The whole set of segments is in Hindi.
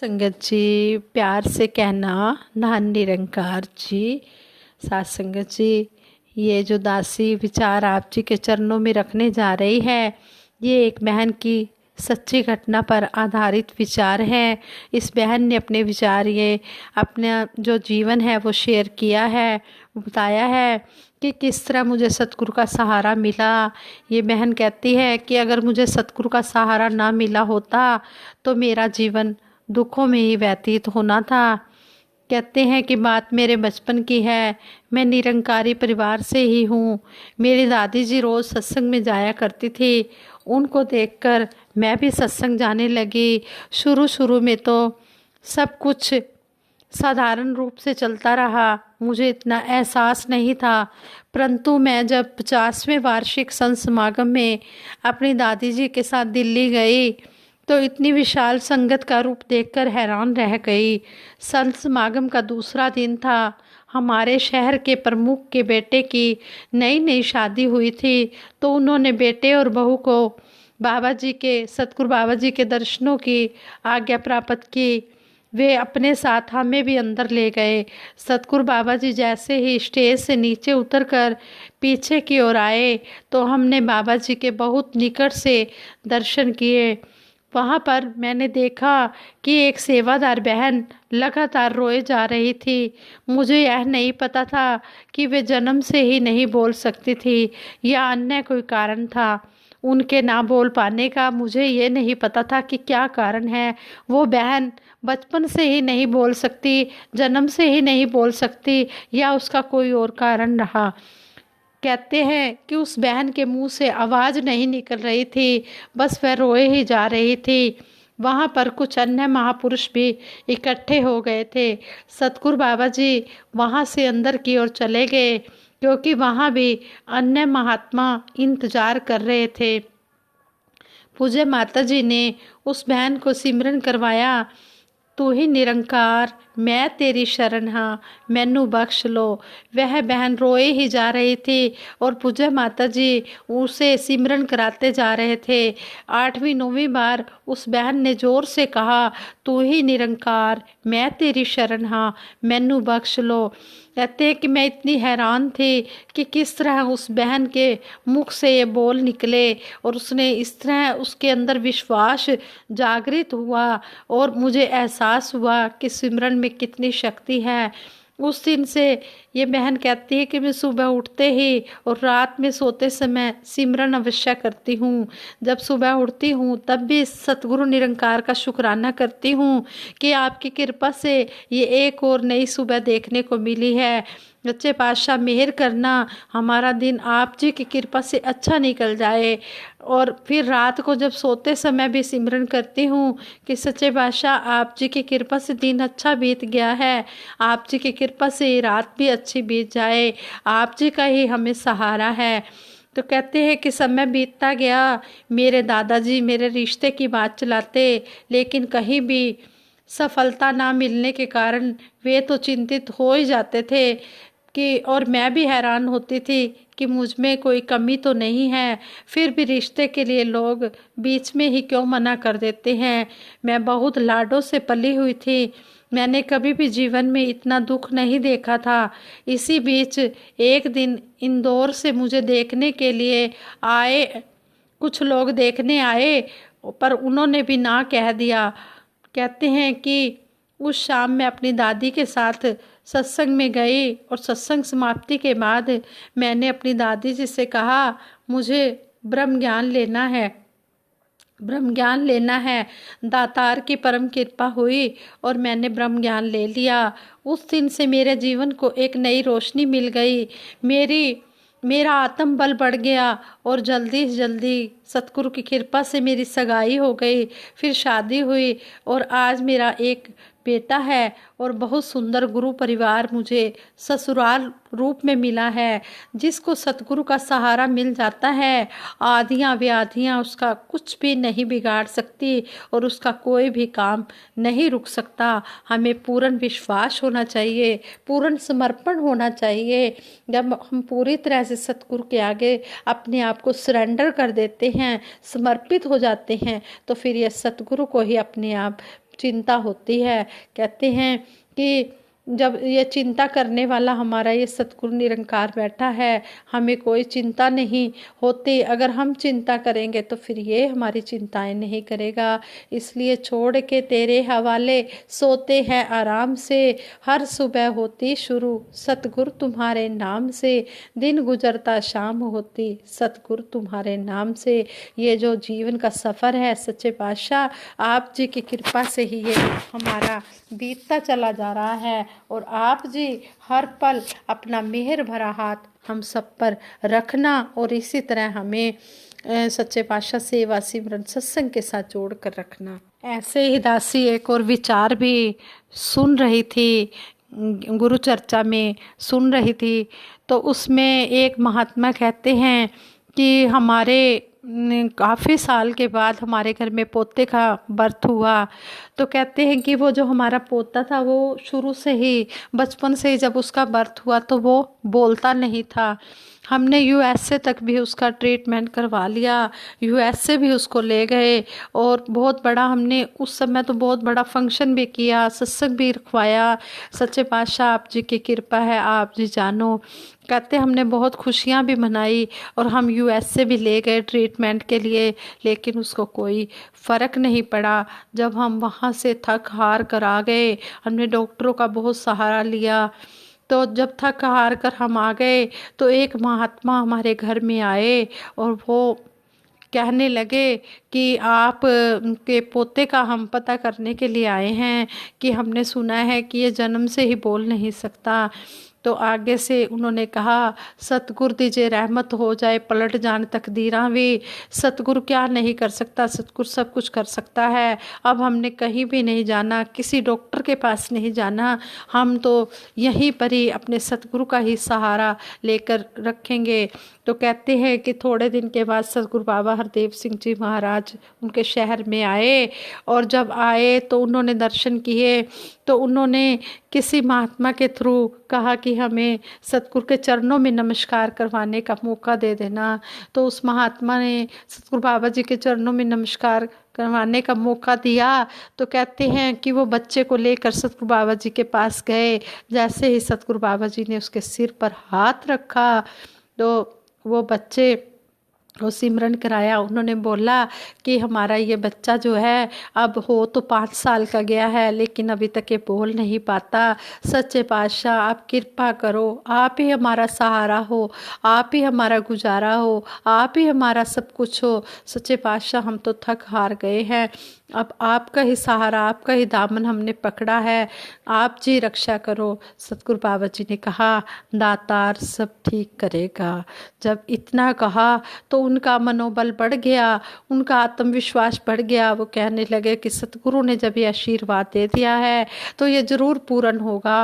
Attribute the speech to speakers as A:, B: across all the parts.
A: संगत जी, प्यार से कहना नान निरंकार जी। सात संगत जी, ये जो दासी विचार आप जी के चरणों में रखने जा रही है, ये एक बहन की सच्ची घटना पर आधारित विचार है। इस बहन ने अपने विचार, ये अपना जो जीवन है वो शेयर किया है, बताया है कि किस तरह मुझे सतगुरु का सहारा मिला। ये बहन कहती है कि अगर मुझे सतगुरु का सहारा ना मिला होता तो मेरा जीवन दुखों में ही व्यतीत होना था। कहते हैं कि बात मेरे बचपन की है। मैं निरंकारी परिवार से ही हूँ। मेरी दादी जी रोज़ सत्संग में जाया करती थी। उनको देखकर मैं भी सत्संग जाने लगी। शुरू शुरू में तो सब कुछ साधारण रूप से चलता रहा, मुझे इतना एहसास नहीं था। परंतु मैं जब 50वें वार्षिक संत समागम में अपनी दादी जी के साथ दिल्ली गई तो इतनी विशाल संगत का रूप देखकर हैरान रह गई। संत समागम का दूसरा दिन था। हमारे शहर के प्रमुख के बेटे की नई नई शादी हुई थी, तो उन्होंने बेटे और बहू को बाबा जी के, सतगुरु बाबा जी के दर्शनों की आज्ञा प्राप्त की। वे अपने साथ हमें भी अंदर ले गए। सतगुरु बाबा जी जैसे ही स्टेज से नीचे उतरकर पीछे की ओर आए तो हमने बाबा जी के बहुत निकट से दर्शन किए। वहाँ पर मैंने देखा कि एक सेवादार बहन लगातार रोए जा रही थी। मुझे यह नहीं पता था कि वे जन्म से ही नहीं बोल सकती थी या अन्य कोई कारण था उनके ना बोल पाने का। मुझे ये नहीं पता था कि क्या कारण है। वो बहन बचपन से ही नहीं बोल सकती, जन्म से ही नहीं बोल सकती, या उसका कोई और कारण रहा। कहते हैं कि उस बहन के मुंह से आवाज़ नहीं निकल रही थी, बस वह रोए ही जा रही थी। वहाँ पर कुछ अन्य महापुरुष भी इकट्ठे हो गए थे। सतगुरु बाबा जी वहाँ से अंदर की ओर चले गए, क्योंकि वहाँ भी अन्य महात्मा इंतजार कर रहे थे। पूज्य माता जी ने उस बहन को सिमरन करवाया, तू ही निरंकार, मैं तेरी शरण हाँ, मैनू बख्श लो। वह बहन रोए ही जा रही थी और पूज्य माता जी उसे सिमरन कराते जा रहे थे। 8वीं 9वीं बार उस बहन ने जोर से कहा, तू ही निरंकार, मैं तेरी शरण हाँ, मैनू बख्श लो। कहते हैं कि मैं इतनी हैरान थी कि किस तरह उस बहन के मुख से ये बोल निकले, और उसने इस तरह उसके अंदर विश्वास जागृत हुआ और मुझे एहसास हुआ कि सिमरन में कितनी शक्ति है। उस दिन से ये बहन कहती है कि मैं सुबह उठते ही और रात में सोते समय सिमरन अवश्य करती हूँ। जब सुबह उठती हूँ तब भी सतगुरु निरंकार का शुक्राना करती हूँ कि आपकी कृपा से ये एक और नई सुबह देखने को मिली है। सच्चे पातशाह मेहर करना हमारा दिन आप जी की कृपा से अच्छा निकल जाए। और फिर रात को जब सोते समय भी सिमरन करती हूँ कि सच्चे पातशाह आप जी की कृपा से दिन अच्छा बीत गया है, आप जी की कृपा से रात भी अच्छी बीत जाए, आप जी का ही हमें सहारा है। तो कहते हैं कि समय बीतता गया, मेरे दादाजी मेरे रिश्ते की बात चलाते, लेकिन कहीं भी सफलता ना मिलने के कारण वे तो चिंतित हो ही जाते थे कि, और मैं भी हैरान होती थी कि मुझ में कोई कमी तो नहीं है, फिर भी रिश्ते के लिए लोग बीच में ही क्यों मना कर देते हैं। मैं बहुत लाडों से पली हुई थी, मैंने कभी भी जीवन में इतना दुख नहीं देखा था। इसी बीच एक दिन इंदौर से मुझे देखने के लिए आए, कुछ लोग देखने आए, पर उन्होंने भी ना कह दिया। कहते हैं कि उस शाम मैं अपनी दादी के साथ सत्संग में गई और सत्संग समाप्ति के बाद मैंने अपनी दादी जी से कहा, मुझे ब्रह्म ज्ञान लेना है, ब्रह्म ज्ञान लेना है। दातार की परम कृपा हुई और मैंने ब्रह्म ज्ञान ले लिया। उस दिन से मेरे जीवन को एक नई रोशनी मिल गई। मेरा आत्म बल बढ़ गया और जल्दी जल्दी सतगुरु की कृपा से मेरी सगाई हो गई, फिर शादी हुई और आज मेरा एक बेटा है और बहुत सुंदर गुरु परिवार मुझे ससुराल रूप में मिला है। जिसको सतगुरु का सहारा मिल जाता है, आधियाँ व्याधियाँ उसका कुछ भी नहीं बिगाड़ सकती और उसका कोई भी काम नहीं रुक सकता। हमें पूर्ण विश्वास होना चाहिए, पूर्ण समर्पण होना चाहिए। जब हम पूरी तरह से सतगुरु के आगे अपने आप को सरेंडर कर देते हैं, समर्पित हो जाते हैं, तो फिर यह सतगुरु को ही अपने आप चिंता होती है। कहते हैं कि जब ये चिंता करने वाला हमारा ये सतगुरु निरंकार बैठा है, हमें कोई चिंता नहीं होती। अगर हम चिंता करेंगे तो फिर ये हमारी चिंताएं नहीं करेगा। इसलिए छोड़ के तेरे हवाले सोते हैं आराम से, हर सुबह होती शुरू सतगुरु तुम्हारे नाम से, दिन गुजरता शाम होती सतगुरु तुम्हारे नाम से। ये जो जीवन का सफ़र है सच्चे पातशाह आप जी की कृपा से ही ये हमारा बीतता चला जा रहा है। और आप जी हर पल अपना मेहर भरा हाथ हम सब पर रखना और इसी तरह हमें सच्चे पातशाह सेवा सिमरन सत्संग के साथ जोड़ कर रखना। ऐसे ही दासी एक और विचार भी सुन रही थी, गुरु चर्चा में सुन रही थी, तो उसमें एक महात्मा कहते हैं कि हमारे काफ़ी साल के बाद हमारे घर में पोते का बर्थ हुआ। तो कहते हैं कि वो जो हमारा पोता था वो शुरू से ही बचपन से ही जब उसका बर्थ हुआ तो वो बोलता नहीं था। हमने यूएसए तक भी उसका ट्रीटमेंट करवा लिया, यूएसए भी उसको ले गए और बहुत बड़ा हमने उस समय तो बहुत बड़ा फंक्शन भी किया, सत्संग भी रखवाया। सच्चे पातशाह आप जी की कृपा है, आप जी जानो। कहते हमने बहुत खुशियाँ भी मनाई और हम यूएसए भी ले गए ट्रीटमेंट के लिए, लेकिन उसको कोई फ़र्क नहीं पड़ा। जब हम वहाँ से थक हार कर आ गए, हमने डॉक्टरों का बहुत सहारा लिया। तो जब थक हार कर हम आ गए तो एक महात्मा हमारे घर में आए और वो कहने लगे कि आप के पोते का हम पता करने के लिए आए हैं कि हमने सुना है कि ये जन्म से ही बोल नहीं सकता। तो आगे से उन्होंने कहा सतगुरु दीजिए रहमत हो जाए, पलट जान तकदीरां भी, सतगुरु क्या नहीं कर सकता, सतगुरु सब कुछ कर सकता है। अब हमने कहीं भी नहीं जाना, किसी डॉक्टर के पास नहीं जाना, हम तो यहीं पर ही अपने सतगुरु का ही सहारा लेकर रखेंगे। तो कहते हैं कि थोड़े दिन के बाद सतगुरु बाबा हरदेव सिंह जी महाराज उनके शहर में आए और जब आए तो उन्होंने दर्शन किए। तो उन्होंने किसी महात्मा के थ्रू कहा कि हमें सतगुरु के चरणों में नमस्कार करवाने का मौका दे देना। तो उस महात्मा ने सतगुरु बाबा जी के चरणों में नमस्कार करवाने का मौका दिया। तो कहते हैं कि वो बच्चे को लेकर सतगुरु बाबा जी के पास गए। जैसे ही सतगुरु बाबा जी ने उसके सिर पर हाथ रखा तो वो बच्चे वो सिमरन कराया। उन्होंने बोला कि हमारा ये बच्चा जो है अब हो तो 5 साल का गया है लेकिन अभी तक ये बोल नहीं पाता। सच्चे पातशाह आप कृपा करो, आप ही हमारा सहारा हो, आप ही हमारा गुजारा हो, आप ही हमारा सब कुछ हो। सच्चे पातशाह हम तो थक हार गए हैं, अब आपका ही सहारा, आपका ही दामन हमने पकड़ा है, आप जी रक्षा करो। सतगुरु बाबा जी ने कहा दातार सब ठीक करेगा। जब इतना कहा तो उनका मनोबल बढ़ गया, उनका आत्मविश्वास बढ़ गया। वो कहने लगे कि सतगुरु ने जब ये आशीर्वाद दे दिया है तो ये ज़रूर पूर्ण होगा।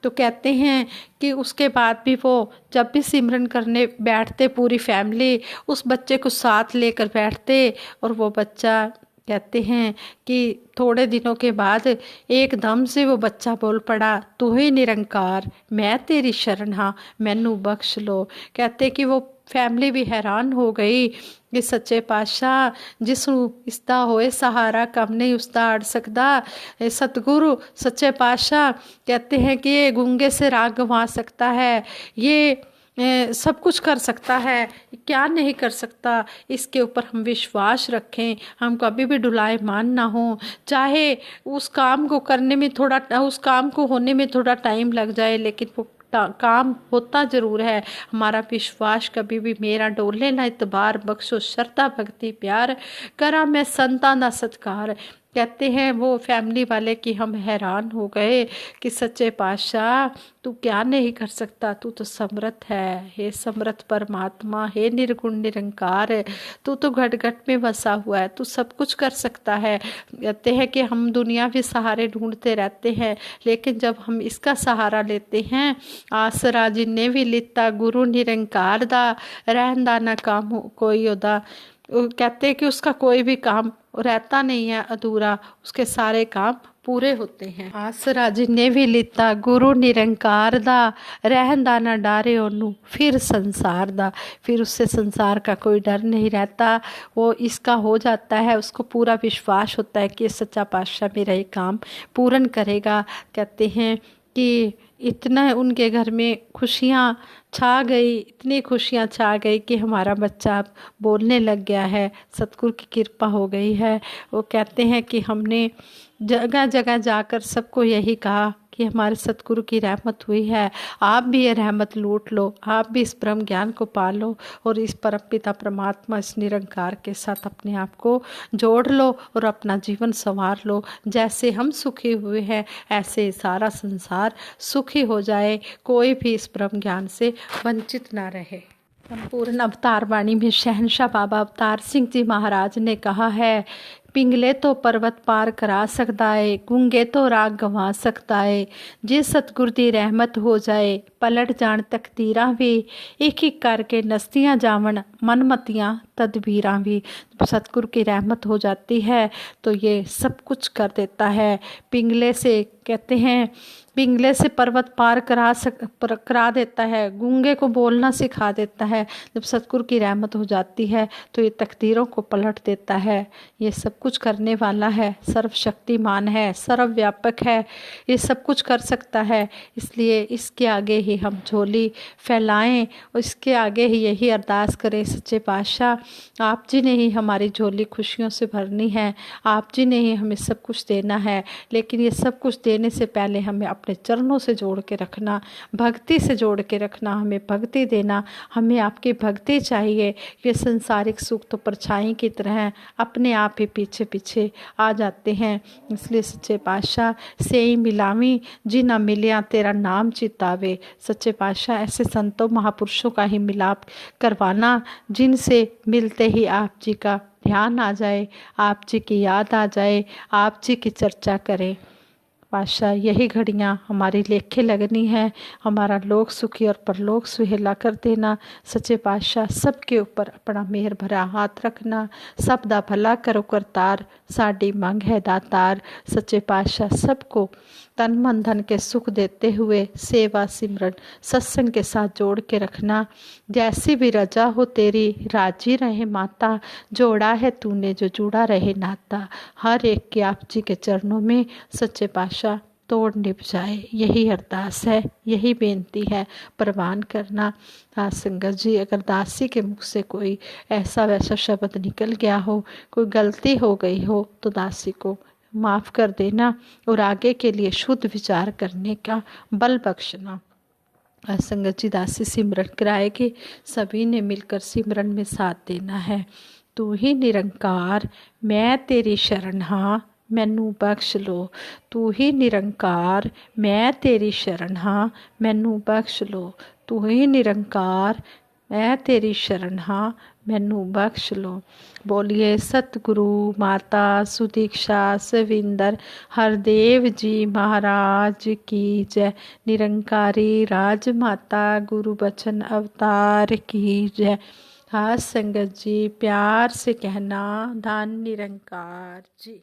A: तो कहते हैं कि उसके बाद भी वो जब भी सिमरन करने बैठते पूरी फैमिली उस बच्चे को साथ लेकर बैठते और वो बच्चा कहते हैं कि थोड़े दिनों के बाद एकदम से वो बच्चा बोल पड़ा तू ही निरंकार, मैं तेरी शरण हाँ, मैनू बख्श लो। कहते कि वो फैमिली भी हैरान हो गई कि सच्चे पातशाह जिसनू इसदा होए सहारा कम नहीं उसदा अड़ सकदा। सतगुरु सच्चे पातशाह कहते हैं कि ये गूंगे से राग गंवा सकता है, ये सब कुछ कर सकता है, क्या नहीं कर सकता। इसके ऊपर हम विश्वास रखें, हम कभी भी डुलाए मान ना हो। चाहे उस काम को करने में थोड़ा, उस काम को होने में थोड़ा टाइम लग जाए लेकिन वो काम होता ज़रूर है। हमारा विश्वास कभी भी मेरा डोले ना, इतबार बख्शो श्रद्धा भक्ति प्यार करा मैं संतां दा सत्कार। कहते हैं वो फैमिली वाले कि हम हैरान हो गए कि सच्चे पातशाह तू क्या नहीं कर सकता, तू तो समर्थ है। हे समर्थ परमात्मा, हे निर्गुण निरंकार, तू तो घट घट में बसा हुआ है, तू सब कुछ कर सकता है। कहते हैं कि हम दुनियावी सहारे ढूंढते रहते हैं लेकिन जब हम इसका सहारा लेते हैं आसरा जिन्ने भी लिता गुरु निरंकार दा रहंदा ना काम कोई ओदा। कहते हैं कि उसका कोई भी काम रहता नहीं है अधूरा, उसके सारे काम पूरे होते हैं। आसरा जिन्हें भी लिता गुरु निरंकार दा, रहंदा ना डारे ओनू फिर संसार दा। फिर उससे संसार का कोई डर नहीं रहता, वो इसका हो जाता है, उसको पूरा विश्वास होता है कि सच्चा पातशाह मेरा ये काम पूर्ण करेगा। कहते हैं कि इतना उनके घर में खुशियाँ छा गई, इतनी खुशियाँ छा गई कि हमारा बच्चा अब बोलने लग गया है, सतगुरु की कृपा हो गई है। वो कहते हैं कि हमने जगह जगह जाकर सबको यही कहा कि हमारे सतगुरु की रहमत हुई है, आप भी ये रहमत लूट लो, आप भी इस ब्रह्म ज्ञान को पालो और इस परमपिता परमात्मा इस निरंकार के साथ अपने आप को जोड़ लो और अपना जीवन संवार लो। जैसे हम सुखी हुए हैं ऐसे सारा संसार सुखी हो जाए, कोई भी इस ब्रह्म ज्ञान से वंचित ना रहे। संपूर्ण अवतार वाणी में शहंशाह बाबा अवतार सिंह जी महाराज ने कहा है, पिंगले तो पर्वत पार करा सकता है, गूंगे तो राग गंवा सकता है। जे सतगुर दी रहमत हो जाए पलट जान तकदीरां भी, एक एक करके नस्तियां जावन मनमतियां तदबीरां भी। सतगुरु की रहमत हो जाती है तो ये सब कुछ कर देता है। पिंगले से कहते हैं, पिंगले से पर्वत पार करा देता है, गूंगे को बोलना सिखा देता है। जब सतगुरु की रहमत हो जाती है तो ये तकदीरों को पलट देता है। ये सब कुछ करने वाला है, सर्वशक्तिमान है, सर्वव्यापक है, ये सब कुछ कर सकता है। इसलिए इसके आगे ही हम झोली फैलाएं और इसके आगे ही यही अरदास करें, सच्चे पातशाह आप जी ने ही हमारी झोली खुशियों से भरनी है, आप जी ने ही हमें सब कुछ देना है। लेकिन ये सब कुछ देने से पहले हमें अपने चरणों से जोड़ के रखना, भक्ति से जोड़ के रखना, हमें भक्ति देना, हमें आपकी भक्ति चाहिए। ये संसारिक सुख तो परछाई की तरह अपने आप ही पीछे पीछे आ जाते हैं। इसलिए सच्चे पातशाह से ही मिलावी जिना मिलिया तेरा नाम चितावे। सच्चे पातशाह ऐसे संतों महापुरुषों का ही मिलाप करवाना जिनसे मिलते ही आप जी का ध्यान आ जाए, आप जी की याद आ जाए, आप जी की चर्चा करें। पातशाह यही घड़ियाँ हमारी लेखे लगनी है, हमारा लोक सुखी और परलोक सुहेला कर देना। सच्चे पातशाह सबके ऊपर अपना मेहर भरा हाथ रखना, सब दा भला करो करतार, साड़ी मंग है दातार। सच्चे पातशाह सबको तन मन धन के सुख देते हुए सेवा सिमरन सत्संग के साथ जोड़ के रखना। जैसी भी रजा हो तेरी राजी रहे माता, जोड़ा है तूने जो जुड़ा रहे नाता। हर एक के आप जी के चरणों में सच्चे पातशाह तोड़ निभ जाए, यही अरदास है, यही बेनती है, प्रवान करना। आज संगत जी अगर दासी के मुख से कोई ऐसा वैसा शब्द निकल गया हो, कोई गलती हो गई हो तो दासी को माफ़ कर देना और आगे के लिए शुद्ध विचार करने का बल बख्शना। संगत जी दासी सिमरन कराएगी, सभी ने मिलकर सिमरन में साथ देना है। तू ही निरंकार मैं तेरी शरण हाँ, मैनू बख्श लो। तू ही निरंकार मैं तेरी शरण हाँ, मैनू बख्श लो। तू ही निरंकार मैं तेरी शरण हाँ, मैनू बख्श लो। बोलिए सतगुरु माता सुदीक्षा सविंदर हरदेव जी महाराज की जय। निरंकारी राजमाता गुरु बचन अवतार की जय। हाँ संगत जी प्यार से कहना धन निरंकार जी।